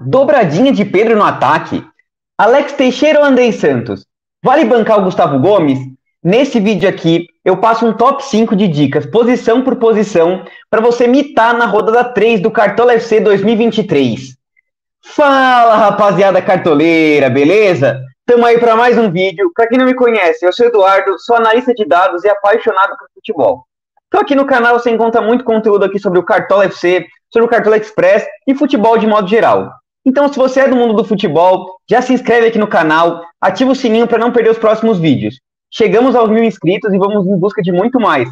Dobradinha de Pedro no ataque. Alex Teixeira ou Andrei Santos? Vale bancar o Gustavo Gomes? Nesse vídeo aqui, eu passo um top 5 de dicas, posição por posição, para você mitar na rodada 3 do Cartola FC 2023. Fala, rapaziada cartoleira, beleza? Tamo aí para mais um vídeo. Para quem não me conhece, eu sou Eduardo, sou analista de dados e apaixonado por futebol. Então aqui no canal você encontra muito conteúdo aqui sobre o Cartola FC, sobre o Cartola Express e futebol de modo geral. Então, se você é do mundo do futebol, já se inscreve aqui no canal, ativa o sininho para não perder os próximos vídeos. Chegamos aos 1000 inscritos e vamos em busca de muito mais.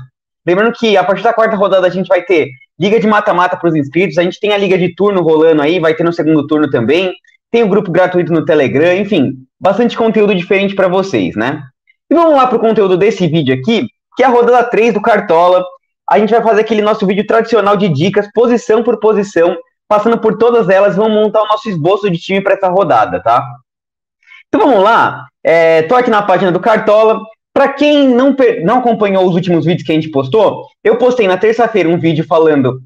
Lembrando que a partir da quarta rodada a gente vai ter liga de mata-mata para os inscritos, a gente tem a liga de turno rolando aí, vai ter no segundo turno também, tem o grupo gratuito no Telegram, enfim, bastante conteúdo diferente para vocês, né? E vamos lá para o conteúdo desse vídeo aqui, que é a rodada 3 do Cartola. A gente vai fazer aquele nosso vídeo tradicional de dicas, posição por posição, passando por todas elas, vamos montar o nosso esboço de time para essa rodada, tá? Então vamos lá, tô aqui na página do Cartola. Para quem não acompanhou os últimos vídeos que a gente postou, eu postei na terça-feira um vídeo falando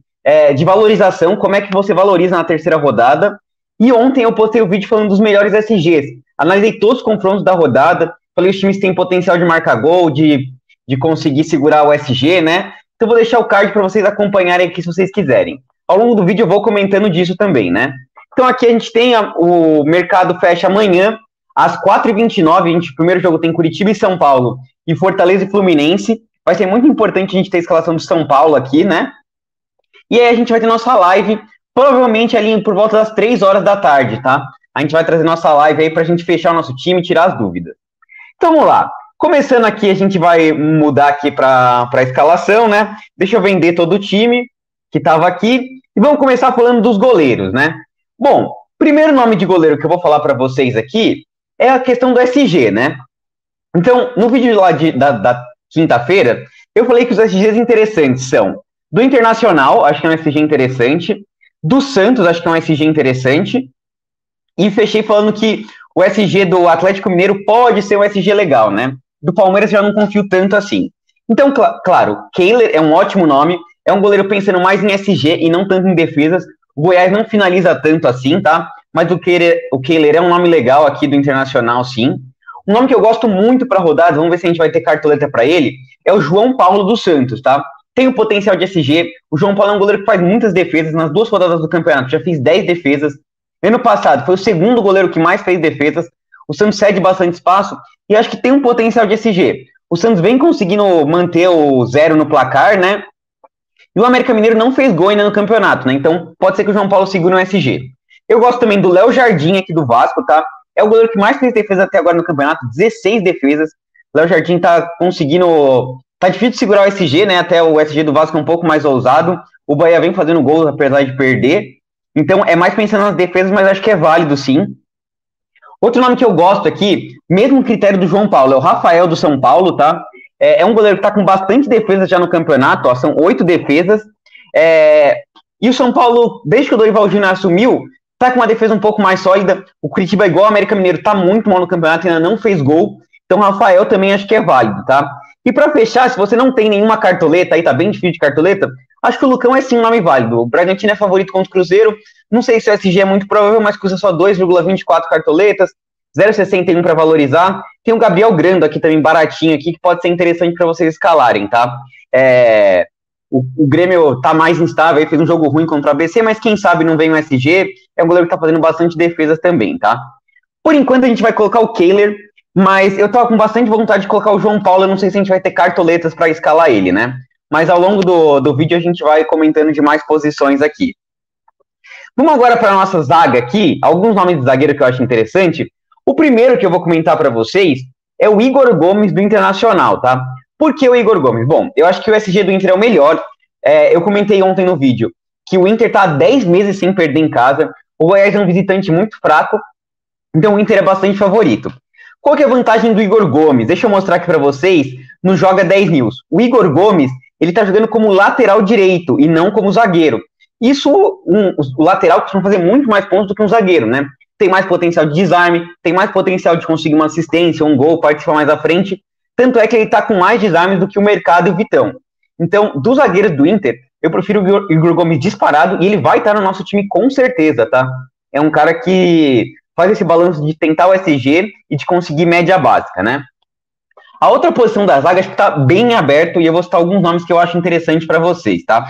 de valorização, como é que você valoriza na terceira rodada, e ontem eu postei o vídeo falando dos melhores SGs. Analisei todos os confrontos da rodada, falei os times que têm potencial de marcar gol, de conseguir segurar o SG, né? Então vou deixar o card para vocês acompanharem aqui se vocês quiserem. Ao longo do vídeo eu vou comentando disso também, né? Então aqui a gente tem o mercado fecha amanhã, às 4h29, o primeiro jogo tem Curitiba e São Paulo, e Fortaleza e Fluminense. Vai ser muito importante a gente ter a escalação do São Paulo aqui, né? E aí a gente vai ter nossa live, provavelmente ali por volta das 3 horas da tarde, tá? A gente vai trazer nossa live aí pra gente fechar o nosso time e tirar as dúvidas. Então vamos lá. Começando aqui, a gente vai mudar aqui pra escalação, né? Deixa eu vender todo o time que estava aqui, e vamos começar falando dos goleiros, né? Bom, primeiro nome de goleiro que eu vou falar para vocês aqui é a questão do SG, né? Então, no vídeo lá da quinta-feira, eu falei que os SGs interessantes são do Internacional, acho que é um SG interessante, do Santos, acho que é um SG interessante, e fechei falando que o SG do Atlético Mineiro pode ser um SG legal, né? Do Palmeiras já não confio tanto assim. Então, claro, Kehler é um ótimo nome, é um goleiro pensando mais em SG e não tanto em defesas. O Goiás não finaliza tanto assim, tá? Mas o Kehler é um nome legal aqui do Internacional, sim. Um nome que eu gosto muito para rodadas, vamos ver se a gente vai ter cartoleta para ele, é o João Paulo dos Santos, tá? Tem o potencial de SG. O João Paulo é um goleiro que faz muitas defesas. Nas 2 rodadas do campeonato já fez 10 defesas. Ano passado foi o segundo goleiro que mais fez defesas. O Santos cede bastante espaço e acho que tem um potencial de SG. O Santos vem conseguindo manter o 0 no placar, né? E o América Mineiro não fez gol ainda no campeonato, né? Então pode ser que o João Paulo segure um SG. Eu gosto também do Léo Jardim aqui do Vasco, tá? É o goleiro que mais fez defesa até agora no campeonato, 16 defesas. O Léo Jardim tá conseguindo... Tá difícil de segurar o SG, né? Até o SG do Vasco é um pouco mais ousado. O Bahia vem fazendo gols apesar de perder. Então é mais pensando nas defesas, mas acho que é válido sim. Outro nome que eu gosto aqui, mesmo critério do João Paulo, é o Rafael do São Paulo, tá? É um goleiro que tá com bastante defesas já no campeonato, ó, são 8 defesas. E o São Paulo, desde que o Dorival Júnior assumiu, tá com uma defesa um pouco mais sólida. O Curitiba, igual o América Mineiro, tá muito mal no campeonato, ainda não fez gol. Então o Rafael também acho que é válido, tá? E pra fechar, se você não tem nenhuma cartoleta, aí tá bem difícil de cartoleta, acho que o Lucão é sim um nome válido. O Bragantino é favorito contra o Cruzeiro. Não sei se o SG é muito provável, mas custa só 2,24 cartoletas, 0,61 para valorizar. Tem o Gabriel Grando aqui também, baratinho aqui, que pode ser interessante para vocês escalarem, tá? O Grêmio tá mais instável, fez um jogo ruim contra o ABC, mas quem sabe não vem o SG. É um goleiro que tá fazendo bastante defesas também, tá? Por enquanto a gente vai colocar o Kehler, mas eu tava com bastante vontade de colocar o João Paulo. Eu não sei se a gente vai ter cartoletas para escalar ele, né? Mas ao longo do vídeo a gente vai comentando de mais posições aqui. Vamos agora para a nossa zaga aqui, alguns nomes de zagueiro que eu acho interessante. O primeiro que eu vou comentar para vocês é o Igor Gomes do Internacional, tá? Por que o Igor Gomes? Bom, eu acho que o SG do Inter é o melhor. Eu comentei ontem no vídeo que o Inter tá há 10 meses sem perder em casa. O Goiás é um visitante muito fraco, então o Inter é bastante favorito. Qual que é a vantagem do Igor Gomes? Deixa eu mostrar aqui para vocês no Joga 10 News. O Igor Gomes, ele tá jogando como lateral direito e não como zagueiro. Isso, o lateral costuma fazer muito mais pontos do que um zagueiro, né? Tem mais potencial de desarme, tem mais potencial de conseguir uma assistência, um gol, participar mais à frente. Tanto é que ele tá com mais desarmes do que o Mercado e o Vitão. Então, dos zagueiros do Inter, eu prefiro o Igor Gomes disparado e ele vai estar no nosso time com certeza, tá? é um cara que faz esse balanço de tentar o SG e de conseguir média básica, né? A outra posição da zaga acho que tá bem aberto e eu vou citar alguns nomes que eu acho interessante para vocês, tá?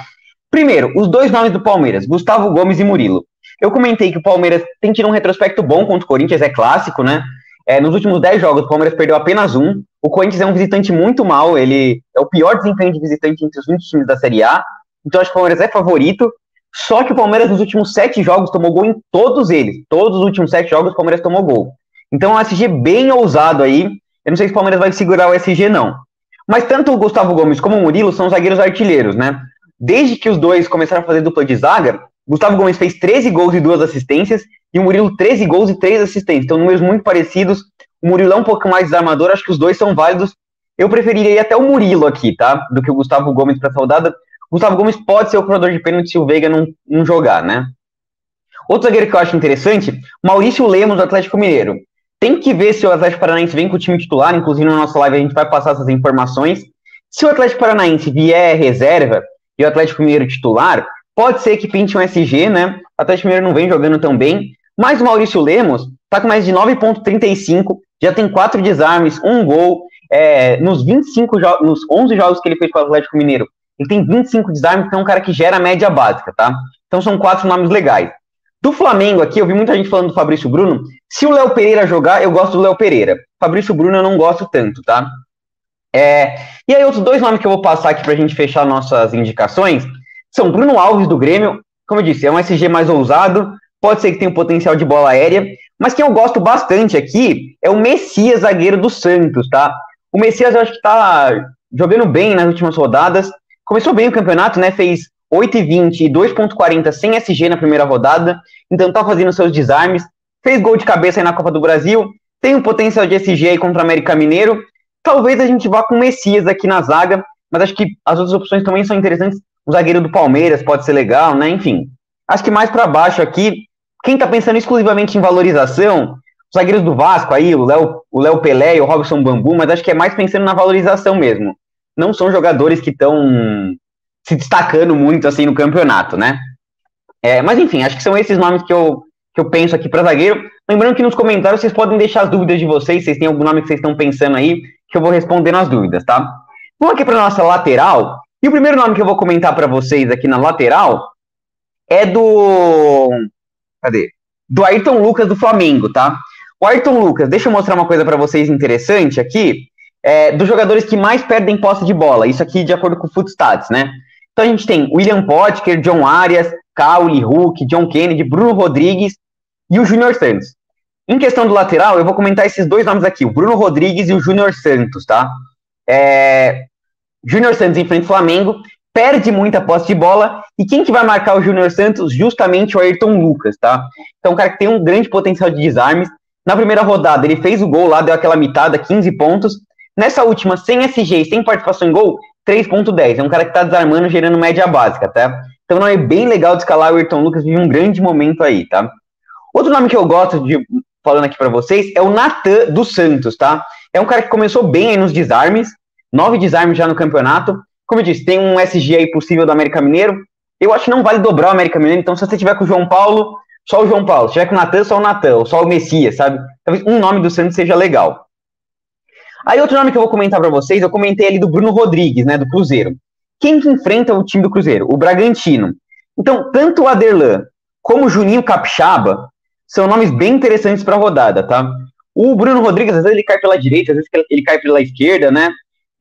Primeiro, os dois nomes do Palmeiras, Gustavo Gomes e Murilo. Eu comentei que o Palmeiras tem tido um retrospecto bom contra o Corinthians, é clássico, né? Nos últimos 10 jogos, o Palmeiras perdeu apenas um. O Corinthians é um visitante muito mal, ele é o pior desempenho de visitante entre os 20 times da Série A. Então acho que o Palmeiras é favorito. Só que o Palmeiras nos últimos 7 jogos tomou gol em todos eles. Todos os últimos 7 jogos o Palmeiras tomou gol. Então é um SG bem ousado aí. Eu não sei se o Palmeiras vai segurar o SG, não. Mas tanto o Gustavo Gomes como o Murilo são zagueiros artilheiros, né? Desde que os dois começaram a fazer dupla de zaga, Gustavo Gomes fez 13 gols e 2 assistências, e o Murilo 13 gols e 3 assistências. Então, números muito parecidos. O Murilo é um pouco mais desarmador, acho que os dois são válidos. Eu preferiria até o Murilo aqui, tá? Do que o Gustavo Gomes para essa rodada. O Gustavo Gomes pode ser o cobrador de pênalti se o Veiga não jogar, né? Outro zagueiro que eu acho interessante, Maurício Lemos, do Atlético Mineiro. Tem que ver se o Atlético Paranaense vem com o time titular, inclusive na nossa live a gente vai passar essas informações. Se o Atlético Paranaense vier reserva e o Atlético Mineiro titular, pode ser que pinte um SG, né? O Atlético Mineiro não vem jogando tão bem, mas o Maurício Lemos tá com mais de 9,35, já tem 4 desarmes, 1 gol, nos 11 jogos que ele fez com o Atlético Mineiro, ele tem 25 desarmes, então é um cara que gera média básica, tá? Então são 4 nomes legais. Do Flamengo aqui, eu vi muita gente falando do Fabrício Bruno. Se o Léo Pereira jogar, eu gosto do Léo Pereira. Fabrício Bruno eu não gosto tanto, tá? E aí outros 2 nomes que eu vou passar aqui pra gente fechar nossas indicações são Bruno Alves, do Grêmio. Como eu disse, é um SG mais ousado, pode ser que tenha um potencial de bola aérea, mas quem eu gosto bastante aqui é o Messias, zagueiro do Santos, tá? O Messias eu acho que tá jogando bem nas últimas rodadas, começou bem o campeonato, né? Fez 8,20 e 2,40 sem SG na primeira rodada, então tá fazendo seus desarmes, fez gol de cabeça aí na Copa do Brasil, tem um potencial de SG aí contra o América Mineiro. Talvez a gente vá com o Messias aqui na zaga, mas acho que as outras opções também são interessantes. O zagueiro do Palmeiras pode ser legal, né? Enfim, acho que mais para baixo aqui, quem tá pensando exclusivamente em valorização, os zagueiros do Vasco aí, o Léo Pelé e o Robson Bambu, mas acho que é mais pensando na valorização mesmo. Não são jogadores que estão se destacando muito assim no campeonato, né? Mas enfim, acho que são esses nomes que eu penso aqui para zagueiro. Lembrando que nos comentários vocês podem deixar as dúvidas de vocês, vocês têm algum nome que vocês estão pensando aí, que eu vou responder nas dúvidas, tá? Vamos aqui para nossa lateral. E o primeiro nome que eu vou comentar para vocês aqui na lateral é do Ayrton Lucas, do Flamengo, tá? O Ayrton Lucas, deixa eu mostrar uma coisa para vocês interessante aqui, dos jogadores que mais perdem posse de bola, isso aqui de acordo com o Footstats, né? Então a gente tem William Potker, John Arias, Caule, Hulk, John Kennedy, Bruno Rodrigues e o Júnior Santos. Em questão do lateral, eu vou comentar esses 2 nomes aqui, o Bruno Rodrigues e o Júnior Santos, tá? Júnior Santos enfrenta o Flamengo, perde muita posse de bola, e quem que vai marcar o Júnior Santos? Justamente o Ayrton Lucas, tá? Então um cara que tem um grande potencial de desarmes. Na primeira rodada ele fez o gol lá, deu aquela mitada, 15 pontos. Nessa última, sem SG e sem participação em gol, 3,10. É um cara que tá desarmando, gerando média básica, tá? Então não é bem legal de escalar. O Ayrton Lucas, vive um grande momento aí, tá? Outro nome que eu gosto de falando aqui pra vocês é o Natan do Santos, tá? É um cara que começou bem aí nos desarmes, 9 desarmes já no campeonato. Como eu disse, tem um SG aí possível do América Mineiro. Eu acho que não vale dobrar o América Mineiro, então se você tiver com o João Paulo, só o João Paulo. Se tiver com o Natan, só o Natan, ou só o Messias, sabe? Talvez um nome do Santos seja legal. Aí outro nome que eu vou comentar pra vocês, eu comentei ali do Bruno Rodrigues, né, do Cruzeiro. Quem que enfrenta o time do Cruzeiro? O Bragantino. Então, tanto o Aderlan como o Juninho Capixaba são nomes bem interessantes pra rodada, tá? O Bruno Rodrigues, às vezes ele cai pela direita, às vezes ele cai pela esquerda, né?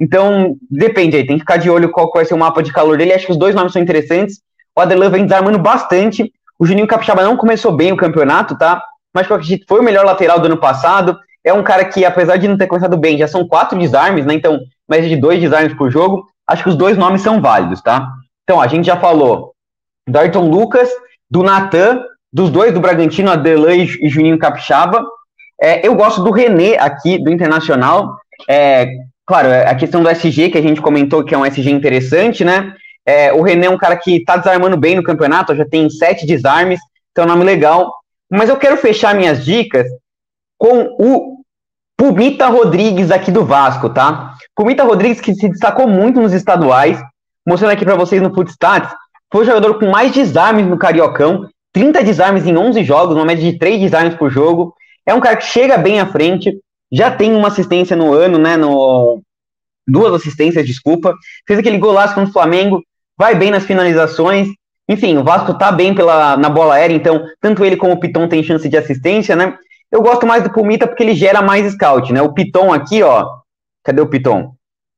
Então, depende aí, tem que ficar de olho qual vai ser o mapa de calor dele. Acho que os 2 nomes são interessantes. O Aderlan vem desarmando bastante. O Juninho Capixaba não começou bem o campeonato, tá? Mas eu acredito que foi o melhor lateral do ano passado. É um cara que, apesar de não ter começado bem, já são 4 desarmes, né? Então, mais de 2 desarmes por jogo. Acho que os 2 nomes são válidos, tá? Então, a gente já falou do Ayrton Lucas, do Natan, dos 2 do Bragantino, Aderlan e Juninho Capixaba. Eu gosto do René aqui, do Internacional. Claro, a questão do SG, que a gente comentou que é um SG interessante, né? O René é um cara que tá desarmando bem no campeonato, já tem 7 desarmes, então é um nome legal. Mas eu quero fechar minhas dicas com o Pumita Rodrigues aqui do Vasco, tá? Pumita Rodrigues que se destacou muito nos estaduais, mostrando aqui para vocês no Footstats, foi o jogador com mais desarmes no Cariocão, 30 desarmes em 11 jogos, uma média de 3 desarmes por jogo. É um cara que chega bem à frente, já tem uma assistência no ano, né? Duas assistências, desculpa. Fez aquele golaço contra o Flamengo, vai bem nas finalizações. Enfim, o Vasco tá bem na bola aérea, então tanto ele como o Piton tem chance de assistência, né? Eu gosto mais do Pumita porque ele gera mais scout, né? O Piton aqui, ó. Cadê o Piton?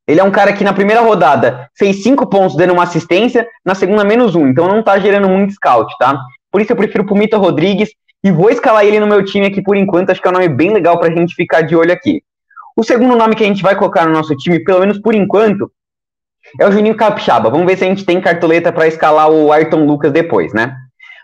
Ele é um cara que na primeira rodada fez 5 pontos dando uma assistência, na segunda menos 1, então não tá gerando muito scout, tá? Por isso eu prefiro o Pumita Rodrigues e vou escalar ele no meu time aqui por enquanto, acho que é um nome bem legal pra gente ficar de olho aqui. O segundo nome que a gente vai colocar no nosso time, pelo menos por enquanto, é o Juninho Capixaba. Vamos ver se a gente tem cartoleta para escalar o Ayrton Lucas depois, né?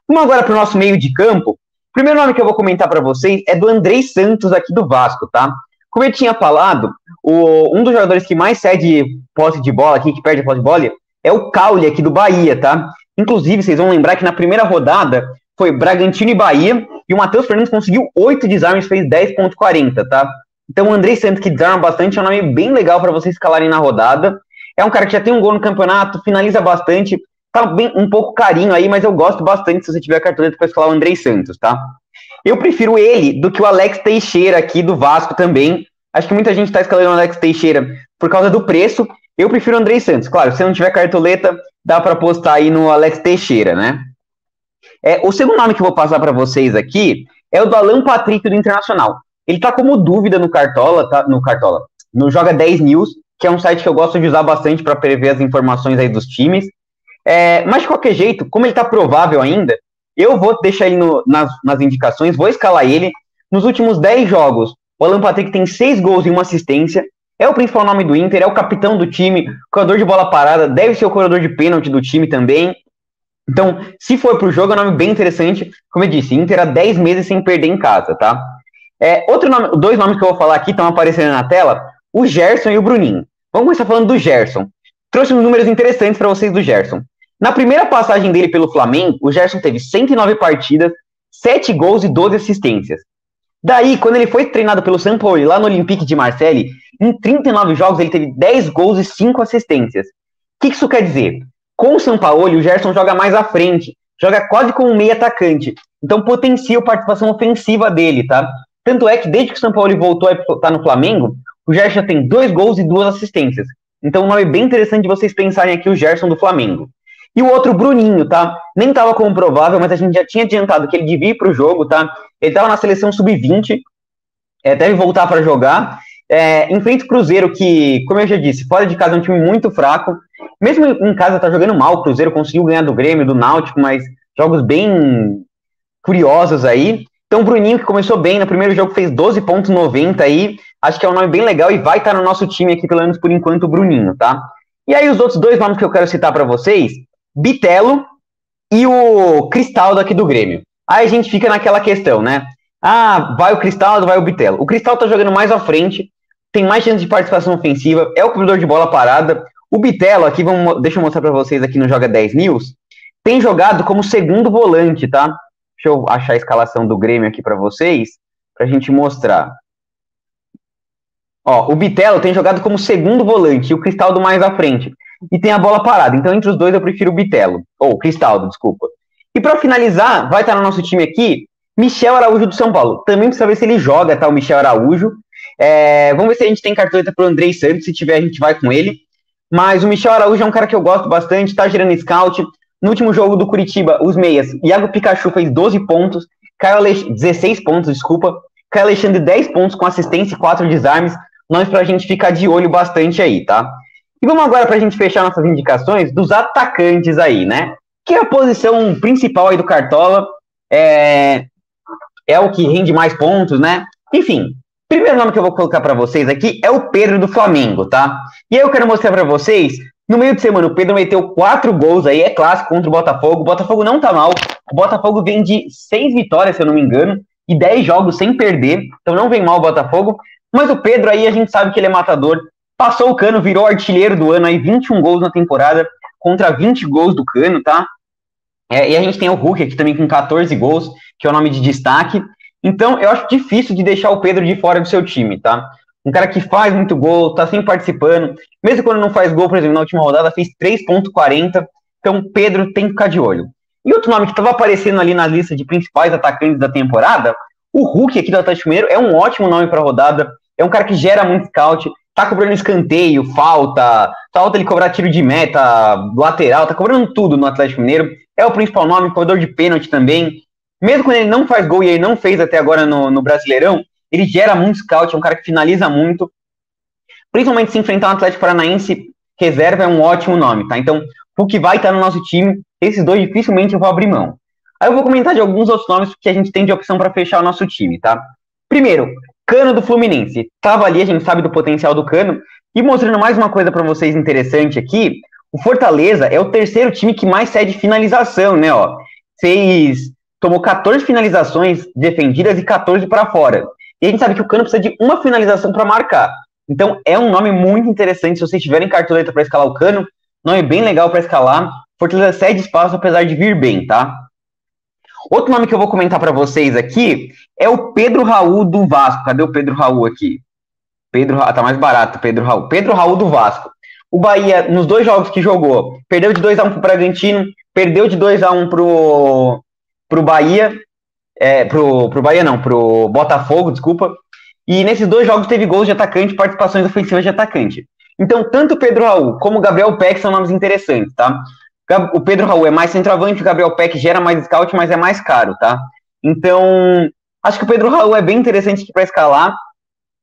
Vamos agora para o nosso meio de campo. O primeiro nome que eu vou comentar para vocês é do Andrei Santos aqui do Vasco, tá? Como eu tinha falado, um dos jogadores que mais cede posse de bola aqui, que perde a posse de bola, é o Caule aqui do Bahia, tá? Inclusive, vocês vão lembrar que na primeira rodada foi Bragantino e Bahia, e o Matheus Fernandes conseguiu 8 desarmes, fez 10,40, tá? Então o Andrei Santos, que desarma bastante, é um nome bem legal para vocês escalarem na rodada. É um cara que já tem um gol no campeonato, finaliza bastante, tá bem, um pouco carinho aí, mas eu gosto bastante se você tiver a cartoleta para escalar o Andrei Santos, tá? Eu prefiro ele do que o Alex Teixeira aqui do Vasco também. Acho que muita gente tá escalando o Alex Teixeira por causa do preço. Eu prefiro o Andrei Santos. Claro, se não tiver cartoleta, dá para apostar aí no Alex Teixeira, né? O segundo nome que eu vou passar para vocês aqui é o do Alan Patrick do Internacional. Ele tá como dúvida no Cartola, tá? No Joga 10 News, que é um site que eu gosto de usar bastante para prever as informações aí dos times. Mas de qualquer jeito, como ele tá provável ainda, eu vou deixar ele nas indicações, vou escalar ele. Nos últimos 10 jogos, o Alan Patrick tem 6 gols e 1 assistência, é o principal nome do Inter, é o capitão do time, corredor de bola parada, deve ser o corredor de pênalti do time também. Então, se for pro jogo, é um nome bem interessante. Como eu disse, Inter há 10 meses sem perder em casa, tá? Dois nomes que eu vou falar aqui estão aparecendo na tela, o Gerson e o Bruninho. Vamos começar falando do Gerson. Trouxe uns números interessantes para vocês do Gerson. Na primeira passagem dele pelo Flamengo, o Gerson teve 109 partidas, 7 gols e 12 assistências. Daí, quando ele foi treinado pelo Sampaoli lá no Olympique de Marseille, em 39 jogos ele teve 10 gols e 5 assistências. O que isso quer dizer? Com o Sampaoli, o Gerson joga mais à frente, joga quase como um meio atacante. Então potencia a participação ofensiva dele, tá? Tanto é que desde que o Sampaoli voltou a estar no Flamengo, o Gerson tem 2 gols e 2 assistências. Então, um nome bem interessante de vocês pensarem aqui, o Gerson do Flamengo. E o outro, Bruninho, tá? Nem estava como provável, mas a gente já tinha adiantado que ele devia ir para o jogo, tá? Ele estava na seleção sub-20, deve voltar para jogar. Enfrenta o Cruzeiro, que, como eu já disse, fora de casa é um time muito fraco. Mesmo em casa tá jogando mal, o Cruzeiro conseguiu ganhar do Grêmio, do Náutico, mas jogos bem curiosos aí. Então o Bruninho, que começou bem, no primeiro jogo fez 12,90 aí, acho que é um nome bem legal e vai estar no nosso time aqui, pelo menos por enquanto, o Bruninho, tá? E aí os outros 2 nomes que eu quero citar para vocês, Bitelo e o Cristaldo aqui do Grêmio. Aí a gente fica naquela questão, né? Vai o Cristaldo, vai o Bitelo. O Cristaldo tá jogando mais à frente, tem mais chance de participação ofensiva, é o cobrador de bola parada. O Bitelo, aqui, deixa eu mostrar para vocês aqui no Joga 10 News, tem jogado como segundo volante, tá? Deixa eu achar a escalação do Grêmio aqui para vocês, pra gente mostrar. O Bitelo tem jogado como segundo volante e o Cristaldo mais à frente. E tem a bola parada. Então, entre os dois, eu prefiro o Bitelo. Ou Cristaldo, desculpa. E para finalizar, vai estar no nosso time aqui, Michel Araújo do São Paulo. Também precisa ver se ele joga, tá? O Michel Araújo. Vamos ver se a gente tem cartoleta pro Andrei Santos. Se tiver, a gente vai com ele. Mas o Michel Araújo é um cara que eu gosto bastante, tá gerando scout. No último jogo do Curitiba, os meias, Iago Pikachu fez 12 pontos, 16 pontos, desculpa. Caio Alexandre 10 pontos com assistência e 4 desarmes. Nós pra gente ficar de olho bastante aí, tá? E vamos agora pra gente fechar nossas indicações dos atacantes aí, né? Que é a posição principal aí do Cartola. É o que rende mais pontos, né? Enfim, primeiro nome que eu vou colocar pra vocês aqui é o Pedro do Flamengo, tá? E aí eu quero mostrar pra vocês, no meio de semana o Pedro meteu 4 gols aí, é clássico contra o Botafogo. O Botafogo não tá mal, o Botafogo vem de 6 vitórias, se eu não me engano, e 10 jogos sem perder, então não vem mal o Botafogo. Mas o Pedro aí, a gente sabe que ele é matador, passou o Cano, virou artilheiro do ano aí, 21 gols na temporada, contra 20 gols do Cano, tá? E a gente tem o Hulk aqui também com 14 gols, que é o nome de destaque. Então, eu acho difícil de deixar o Pedro de fora do seu time, tá? Um cara que faz muito gol, tá sempre participando. Mesmo quando não faz gol, por exemplo, na última rodada, fez 3,40. Então, Pedro tem que ficar de olho. E outro nome que estava aparecendo ali na lista de principais atacantes da temporada, o Hulk aqui do Atlético Mineiro é um ótimo nome para a rodada, é um cara que gera muito scout, tá cobrando escanteio, falta ele cobrar tiro de meta, lateral, tá cobrando tudo no Atlético Mineiro, é o principal nome, cobrador de pênalti também, mesmo quando ele não faz gol e ele não fez até agora no Brasileirão, ele gera muito scout, é um cara que finaliza muito, principalmente se enfrentar um Atlético Paranaense reserva é um ótimo nome, tá? Então, o que vai estar no nosso time, esses dois dificilmente eu vou abrir mão. Aí eu vou comentar de alguns outros nomes que a gente tem de opção para fechar o nosso time, tá? Primeiro, Cano do Fluminense. Tava ali, a gente sabe do potencial do Cano. E mostrando mais uma coisa para vocês interessante aqui, o Fortaleza é o terceiro time que mais cede finalização, né? Ó, tomou 14 finalizações defendidas e 14 para fora. E a gente sabe que o Cano precisa de uma finalização para marcar. Então é um nome muito interessante. Se vocês tiverem cartoleta para escalar o Cano, nome bem legal para escalar. Fortaleza cede espaço apesar de vir bem, tá? Outro nome que eu vou comentar para vocês aqui é o Pedro Raul do Vasco. Cadê o Pedro Raul aqui? Tá mais barato, Pedro Raul. Pedro Raul do Vasco. O Bahia, nos 2 jogos que jogou, perdeu de 2-1 pro Bragantino, perdeu de 2-1 pro Bahia, pro Botafogo, desculpa. E nesses 2 jogos teve gols de atacante, participações ofensivas de atacante. Então, tanto o Pedro Raul como o Gabriel Peck são nomes interessantes, tá? O Pedro Raul é mais centroavante, o Gabriel Peck gera mais scout, mas é mais caro, tá? Então, acho que o Pedro Raul é bem interessante aqui para escalar.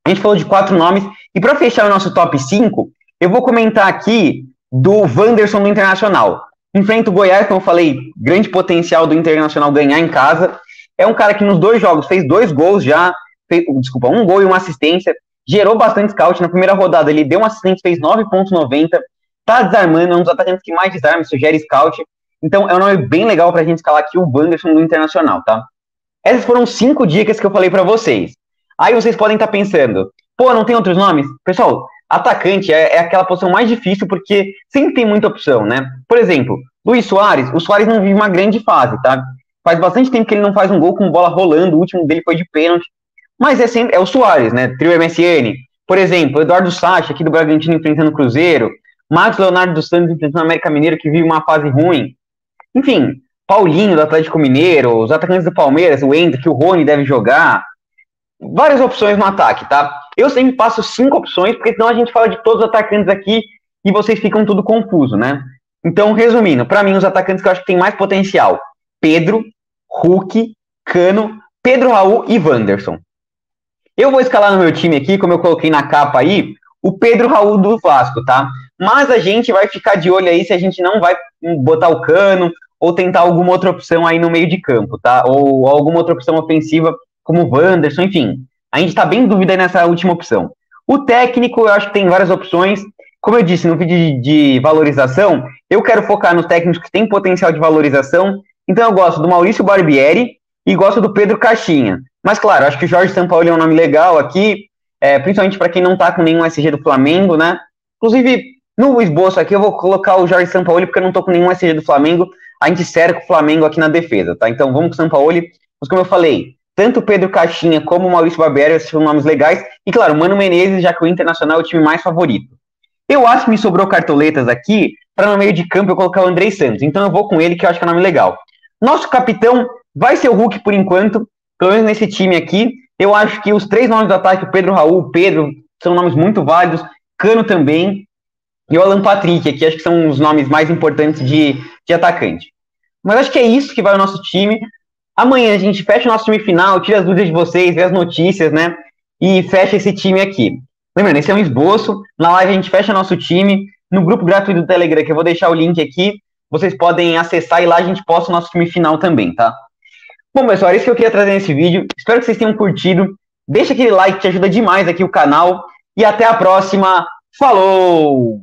A gente falou de 4 nomes. E para fechar o nosso top 5, eu vou comentar aqui do Wanderson do Internacional. Enfrenta o Goiás, como eu falei, grande potencial do Internacional ganhar em casa. É um cara que nos 2 jogos fez 2 gols já, um gol e uma assistência, gerou bastante scout. Na primeira rodada ele deu uma assistência, fez 9,90. Tá desarmando, é um dos atacantes que mais desarma, sugere scout. Então é um nome bem legal pra gente escalar aqui o Wanderson do Internacional, tá? Essas foram 5 dicas que eu falei pra vocês. Aí vocês podem estar pensando, pô, não tem outros nomes? Pessoal, atacante é aquela posição mais difícil porque sempre tem muita opção, né? Por exemplo, Luis Soares, o Soares não vive uma grande fase, tá? Faz bastante tempo que ele não faz um gol com bola rolando, o último dele foi de pênalti. Mas é o Soares, né? Trio MSN. Por exemplo, Eduardo Sacha, aqui do Bragantino enfrentando o Cruzeiro. Marcos Leonardo dos Santos enfrentando o América Mineiro, que vive uma fase ruim. Enfim, Paulinho do Atlético Mineiro, os atacantes do Palmeiras, o Hendrick, o Rony deve jogar. Várias opções no ataque, tá? Eu sempre passo 5 opções, porque senão a gente fala de todos os atacantes aqui e vocês ficam tudo confuso, né? Então, resumindo, para mim, os atacantes que eu acho que tem mais potencial: Pedro, Hulk, Cano, Pedro Raul e Wanderson. Eu vou escalar no meu time aqui, como eu coloquei na capa aí, o Pedro Raul do Vasco, tá? Mas a gente vai ficar de olho aí se a gente não vai botar o Cano ou tentar alguma outra opção aí no meio de campo, tá? Ou alguma outra opção ofensiva, como o Wanderson, enfim. A gente tá bem em dúvida aí nessa última opção. O técnico, eu acho que tem várias opções. Como eu disse no vídeo de valorização, eu quero focar nos técnicos que têm potencial de valorização. Então eu gosto do Maurício Barbieri e gosto do Pedro Caixinha. Mas claro, acho que o Jorge Sampaoli é um nome legal aqui, principalmente para quem não tá com nenhum SG do Flamengo, né? Inclusive, no esboço aqui eu vou colocar o Jorge Sampaoli porque eu não tô com nenhum SG do Flamengo. A gente cerca o Flamengo aqui na defesa, tá? Então vamos com o Sampaoli. Mas como eu falei, tanto o Pedro Caixinha como o Maurício Barbieri são nomes legais. E claro, o Mano Menezes, já que o Internacional é o time mais favorito. Eu acho que me sobrou cartoletas aqui para no meio de campo eu colocar o Andrei Santos. Então eu vou com ele, que eu acho que é um nome legal. Nosso capitão vai ser o Hulk por enquanto, pelo menos nesse time aqui. Eu acho que os 3 nomes do ataque, o Pedro Raul, o Pedro, são nomes muito válidos. Cano também. E o Alan Patrick aqui, acho que são os nomes mais importantes de atacante. Mas acho que é isso que vai o nosso time. Amanhã a gente fecha o nosso time final, tira as dúvidas de vocês, vê as notícias, né? E fecha esse time aqui. Lembrando, esse é um esboço. Na live a gente fecha nosso time. No grupo gratuito do Telegram, que eu vou deixar o link aqui, vocês podem acessar e lá a gente posta o nosso time final também, tá? Bom, pessoal, é isso que eu queria trazer nesse vídeo. Espero que vocês tenham curtido. Deixa aquele like que ajuda demais aqui o canal. E até a próxima. Falou!